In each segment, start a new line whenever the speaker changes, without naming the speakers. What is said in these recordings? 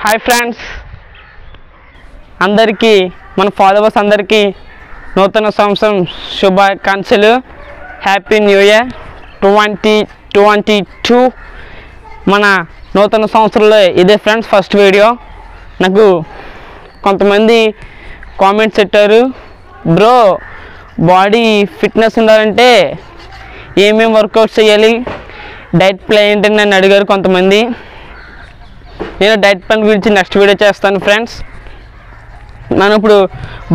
Hi friends, అందరికీ మన followers అందరికీ నూతన సంవత్సరం శుభాకాంక్షలు. Happy new year 2022. మన నూతన సంవత్సరంలో ఇదే ఫ్రెండ్స్ ఫస్ట్ వీడియో. నాకు కొంతమంది కామెంట్స్ పెట్టారు, బ్రో బాడీ ఫిట్నెస్ ఉండాలంటే ఏమేమి వర్కౌట్స్ చేయాలి, డైట్ ప్లాన్ ఏంటని నన్ను అడిగారు కొంతమంది. నేను డైట్ ప్లాన్ గురించి నెక్స్ట్ వీడియో చేస్తాను ఫ్రెండ్స్. మనం ఇప్పుడు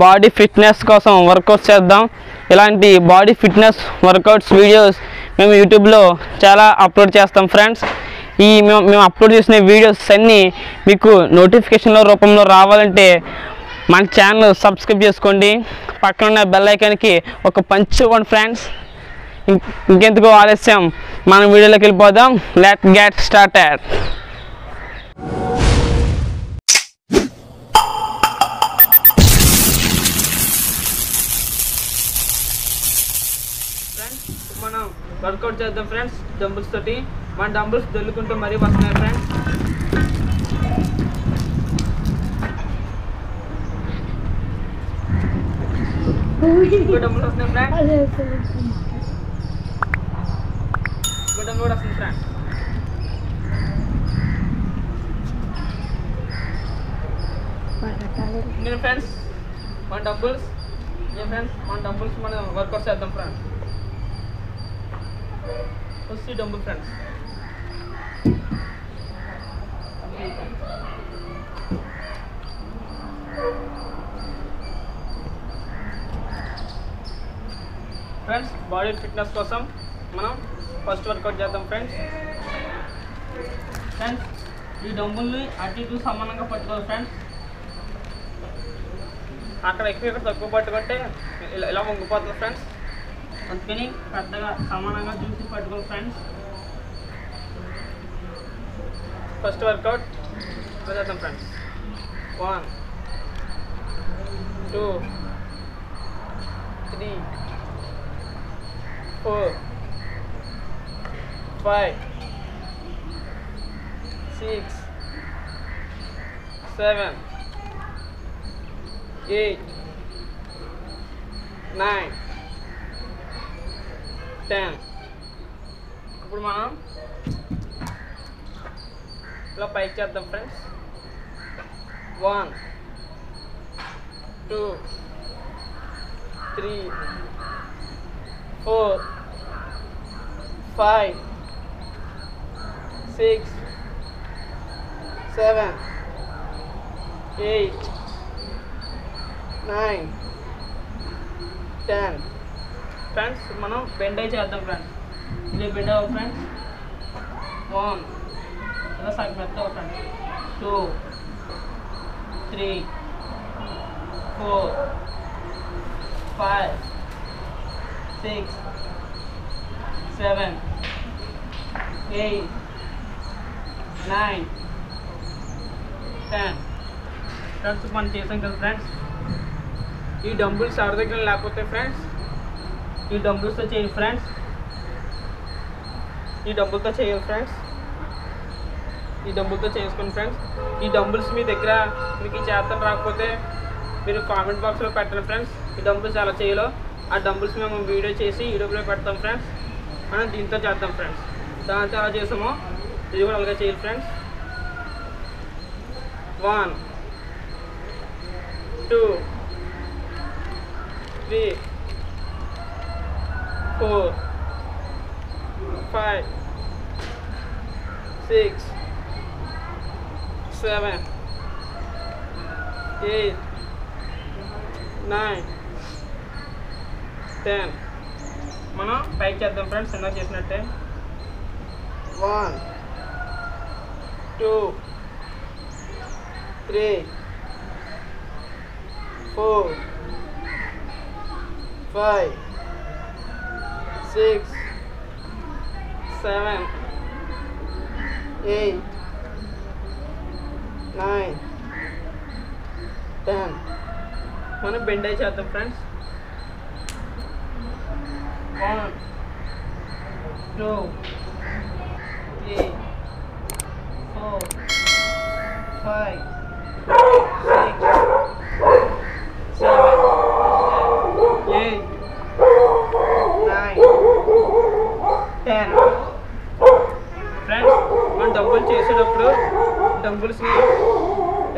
బాడీ ఫిట్నెస్ కోసం వర్కౌట్స్ చేద్దాం. ఇలాంటి బాడీ ఫిట్నెస్ వర్కౌట్స్ వీడియోస్ మేము యూట్యూబ్లో చాలా అప్లోడ్ చేస్తాం ఫ్రెండ్స్. మేము అప్లోడ్ చేసిన వీడియోస్ అన్నీ మీకు నోటిఫికేషన్ల రూపంలో రావాలంటే మన ఛానల్ సబ్స్క్రైబ్ చేసుకోండి. పక్కన ఉన్న బెల్ ఐకాన్కి ఒక పంచ్ ఇవ్వండి ఫ్రెండ్స్. ఇంకెందుకు ఆలస్యం, మనం వీడియోలోకి వెళ్ళిపోదాం. Let's get started. మనం వర్కౌట్ చేద్దాం ఫ్రెండ్స్ డంబుల్స్ తోటి. మన డంబుల్స్ దొల్లుకుంటూ మరీ వస్తున్నాయి ఫ్రెండ్స్. ఇంకో డంబుల్ వస్తున్నాయి ఫ్రెండ్స్. ఇంకో డంబుల్ కూడా వస్తుంది ఫ్రెండ్స్. నేను ఫ్రెండ్స్ మన డంబుల్స్ మనం వర్కౌట్ చేద్దాం friends. First dumbbell friends. Friends body fitness కోసం మనం ఫస్ట్ వర్కౌట్ చేద్దాం ఫ్రెండ్స్. ఈ డంబుల్ని అటు ఇటు సమానంగా పట్టుకోవాలి ఫ్రెండ్స్. అక్కడ ఎక్కువ ఇక్కడ తక్కువ పట్టుకుంటే ఇలా వంగిపోతుంది ఫ్రెండ్స్. అందుకని పెద్దగా సమానంగా చూసి పట్టుకోవాలి ఫ్రెండ్స్. ఫస్ట్ వర్కౌట్ చేద్దాం ఫ్రెండ్స్. 1 2 3 4 5 6 7 8 9 10. ఇప్పుడు మనం ఇలా పైకి చేద్దాం ఫ్రెండ్స్. 1 2 3 4 5 6 7 8 9 10. ఫ్రెండ్స్ మనం బెండ్ అయి చేద్దాం ఫ్రెండ్స్. ఇది బెండ్ అవ్వ ఫ్రెండ్స్. 1 ఇలా సగమెత్తావు ఫ్రెండ్స్. 2 3 4 5 6 7 8 9 10. ఫ్రెండ్స్ మనం చేసాం కదా ఫ్రెండ్స్. ఈ డంబుల్స్ ఎవరి దగ్గర లేకపోతే ఫ్రెండ్స్ ఈ డంబుల్స్తో చేయాలి ఫ్రెండ్స్. ఈ డంబుల్తో చేయాలి ఫ్రెండ్స్. ఈ డంబుల్తో చేసుకోండి ఫ్రెండ్స్. ఈ డంబుల్స్ మీ దగ్గర మీకు ఈ చేతను రాకపోతే మీరు కామెంట్ బాక్స్లో పెట్టండి ఫ్రెండ్స్. ఈ డంబుల్స్ ఎలా చేయాలో ఆ డంబుల్స్ మేము వీడియో చేసి యూట్యూబ్లో పెడతాం ఫ్రెండ్స్. మనం దీంతో చేద్దాం ఫ్రెండ్స్. దాంతో ఎలా చేసామో ఇది కూడా అలాగే చేయాలి ఫ్రెండ్స్. 1 2 3 4 5 6 7 8 9 10. మనం పైకి చేద్దాం ఫ్రెండ్స్ ఎలా చేసినట్టే. 1 2 3 4 5 6 7 8 9 10. మనం బెండ్ అయి చేద్దాం ఫ్రెండ్స్. 1 2 3 4 5, 6, 7, 8, 9, 10. ఫ్రెండ్స్ మనం డంబుల్ చేసేటప్పుడు డంబుల్స్ని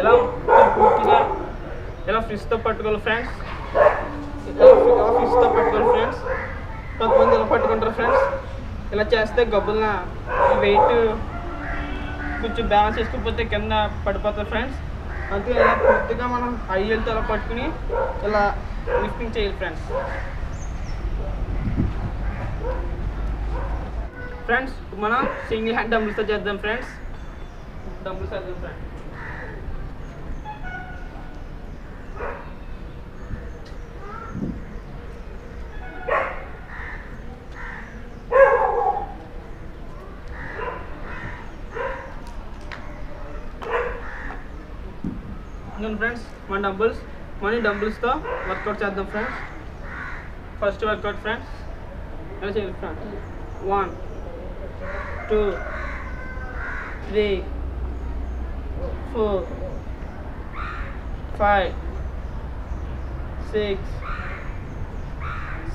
ఎలా పూర్తిగా ఇలా ఫిష్తో పట్టుకోవాలి ఫ్రెండ్స్. ఇలా ఫిష్తో పట్టుకోవాలి ఫ్రెండ్స్. కొంతమంది ఇలా పట్టుకుంటారు ఫ్రెండ్స్. ఇలా చేస్తే గబ్బులన ఈ వెయిట్ కొంచెం బ్యాలెన్స్ చేసుకోకపోతే కింద పడిపోతారు ఫ్రెండ్స్. అందుకే ఇలా పూర్తిగా మనం హైల్తో ఇలా పట్టుకుని ఇలా లిఫ్టింగ్ చేయాలి ఫ్రెండ్స్. ఫ్రెండ్స్ మనం సింగిల్ హ్యాండ్ డంబుల్స్తో చేద్దాం ఫ్రెండ్స్. డంబుల్స్ చేద్దాం ఫ్రెండ్స్. ఫ్రెండ్స్ మన డంబుల్స్తో వర్కౌట్ చేద్దాం ఫ్రెండ్స్. ఫస్ట్ వర్కౌట్ ఫ్రెండ్స్ ఎలా చేయాలి ఫ్రెండ్స్. 1, 2, 3, 4, 5, 6,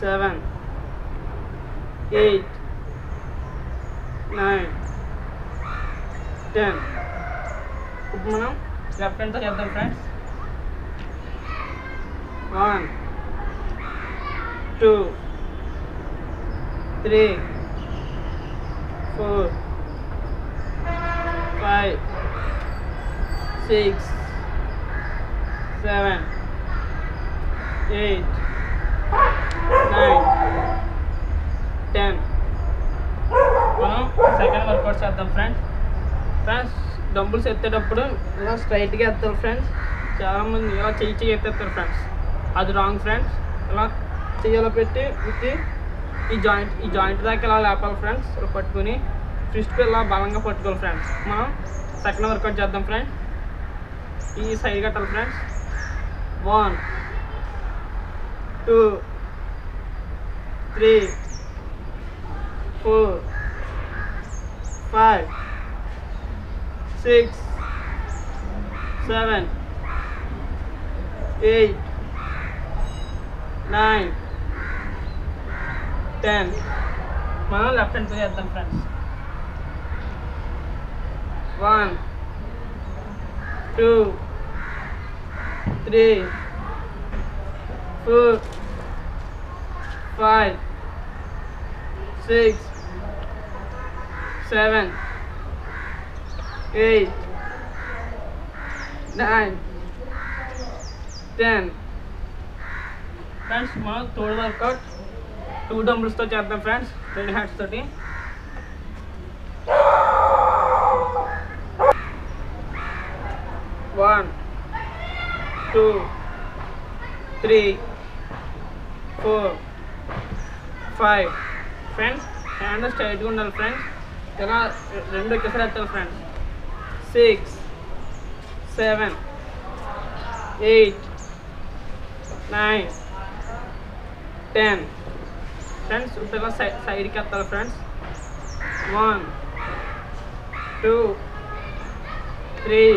7, 8, 9, 10. ఇప్పుడు మనం లెఫ్ట్ హ్యాండ్తో చేద్దాం ఫ్రెండ్స్. 1, 2, 3, 4, 5, 6, 7, 8, 9, 10. మనం సెకండ్ వర్కౌట్ చేద్దాం ఫ్రెండ్స్. డంబుల్స్ ఎత్తేటప్పుడు ఇలా స్ట్రైట్గా ఎత్తారు ఫ్రెండ్స్. చాలామంది ఇలా చెయ్యి ఎత్తేస్తారు ఫ్రెండ్స్. అది రాంగ్ ఫ్రెండ్స్. ఇలా చెయ్యాల పెట్టి విత్ ఈ జాయింట్ దాకా ఇలా లేపాలి ఫ్రెండ్స్. ఇలా పట్టుకుని ఫిస్ట్ ఇలా బలంగా పట్టుకోవాలి ఫ్రెండ్స్. మనం సెకండ్ వర్కౌట్ చేద్దాం ఫ్రెండ్స్. ఈ సైడ్ కట్టాలి ఫ్రెండ్స్. 1, 2, 3, 4, 5, 6, 7, 8, 9, 10. మనం లెఫ్ట్ హ్యాండ్తో చేద్దాం ఫ్రెండ్స్. 1, 2, 3, 4, 5, 6, 7, 8, 9, 10. ఫ్రెండ్స్ మనం థర్డ్ వర్కౌట్ 2 డంబుల్స్తో చేద్దాం ఫ్రెండ్స్. 2 హ్యాండ్స్ తోటి. 1, 2, 3, 4, 5. ఫ్రెండ్స్ హ్యాండ్ స్ట్రైట్గా ఉండాలి ఫ్రెండ్స్. ఇలా రెండు ఒకేసారి ఎత్తాలి ఫ్రెండ్స్. 6, 7, 8, 9, 10. ఫ్రెండ్స్ ఇప్పుడు ఇలా సైడ్కి ఎత్తాలి ఫ్రెండ్స్. 1, 2, 3,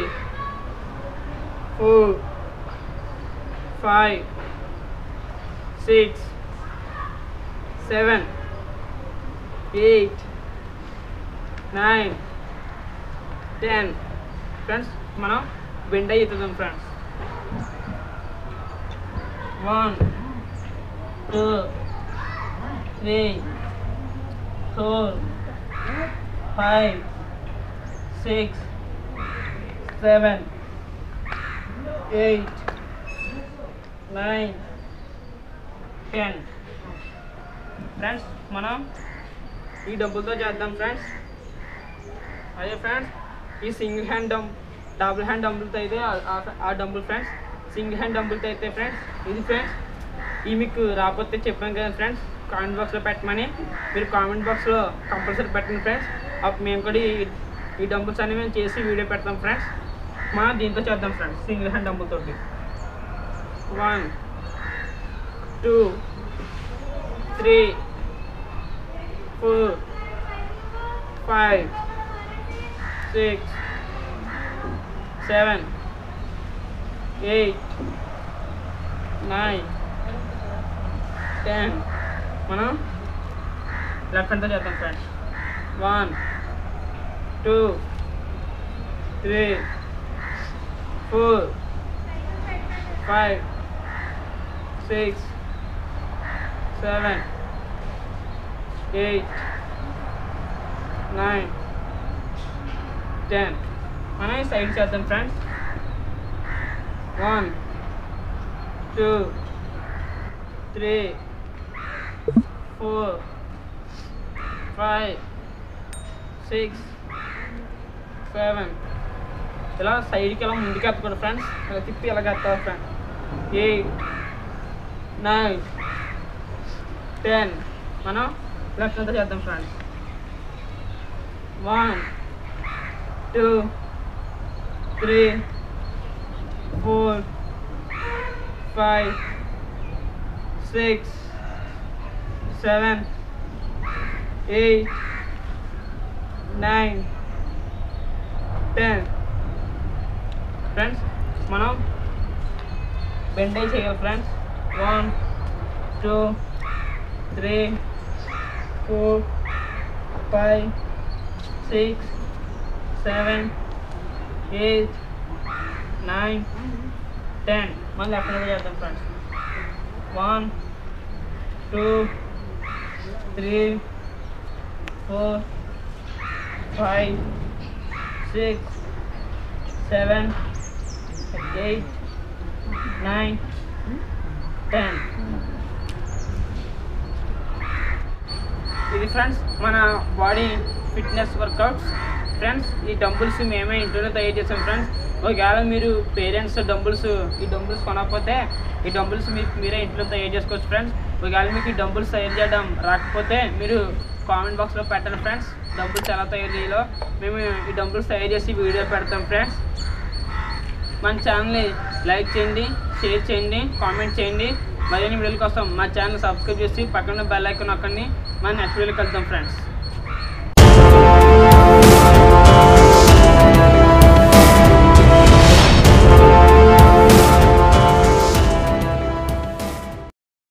4, 5, 6, 7, 8, 9, 10. ఫ్రెండ్స్ మనం బెండ్ అయ్యి ఎత్తుదాం ఫ్రెండ్స్. 1, 2, 3, 4, 5, 6, 7, 8, 9, 10. ఫ్రెండ్స్ మనం ఈ డబ్బులతో చేద్దాం ఫ్రెండ్స్. అదే ఫ్రెండ్స్ ఈ సింగిల్ హ్యాండ్ డబుల్ హ్యాండ్ డంబుల్తో అయితే ఆ డంబుల్ ఫ్రెండ్స్. సింగిల్ హ్యాండ్ డంబుల్తో అయితే ఫ్రెండ్స్ ఇది ఫ్రెండ్స్. ఈ మీకు రాకపోతే చెప్పాను కదా ఫ్రెండ్స్, కామెంట్ బాక్స్లో పెట్టమని. మీరు కామెంట్ బాక్స్లో కంపల్సరీ పెట్టండి ఫ్రెండ్స్. అప్పుడు మేము కూడా ఈ డంబుల్స్ అనేవి మేము చేసి వీడియో పెడతాం ఫ్రెండ్స్. మనం దీంతో చేద్దాం ఫ్రెండ్స్ సింగిల్ హ్యాండ్ డంబుల్ తోటి. 1, 2, 3, 4, 5, 6, 7 8 9 10 మనం లెఫ్ట్ హ్యాండ్తో చేద్దాం ఫ్రెండ్స్ 1 2 3 4 5 6 7 8 9 10 మనం ఈ సైడ్ చేద్దాం ఫ్రెండ్స్ 1 2 3 4 5 6 7 ఇలా సైడ్కి ఇలా ముందుకు ఎత్తుకోండి ఫ్రెండ్స్ ఇలా తిప్పి ఇలాగ ఎత్తాలి ఫ్రెండ్స్ 8 9 10 మనం లెఫ్ట్ అంతా చేద్దాం ఫ్రెండ్స్ 1 2 3 4 5 6 7 8 9 10 ఫ్రెండ్స్ మనం బెండ్ అయి చేయాలి ఫ్రెండ్స్ 1 2 3 4 5 6 7 8 9 10 మనం లెఫ్ట్ హ్యాండ్ చేద్దాం ఫ్రెండ్స్ 1 2 3 4 5 6 7 8 9 10 ఇది ఫ్రెండ్స్ మన బాడీ ఫిట్నెస్ వర్కౌట్స్ ఫ్రెండ్స్. ఈ డంబుల్స్ మేమే ఇంట్లోనే తయారు చేసాం ఫ్రెండ్స్. ఒకవేళ మీరు పేరెంట్స్ ఈ డంబుల్స్ కొనకపోతే ఈ డంబుల్స్ మీరే ఇంట్లో తయారు చేసుకోవచ్చు ఫ్రెండ్స్. ఒకవేళ మీకు ఈ డంబుల్స్ తయారు చేయడం రాకపోతే మీరు కామెంట్ బాక్స్లో పెట్టండి ఫ్రెండ్స్. డంబుల్స్ ఎలా తయారు చేయాలో మేము ఈ డంబుల్స్ తయారు చేసి వీడియో పెడతాం ఫ్రెండ్స్. మన ఛానల్ని లైక్ చేయండి, షేర్ చేయండి, కామెంట్ చేయండి. మరిన్ని వీడియోల కోసం మా ఛానల్ సబ్స్క్రైబ్ చేసి పక్కన బెల్ ఐకాన్ నొక్కండి. మన నెక్స్ట్ వీడియోకి వెళ్తాం ఫ్రెండ్స్.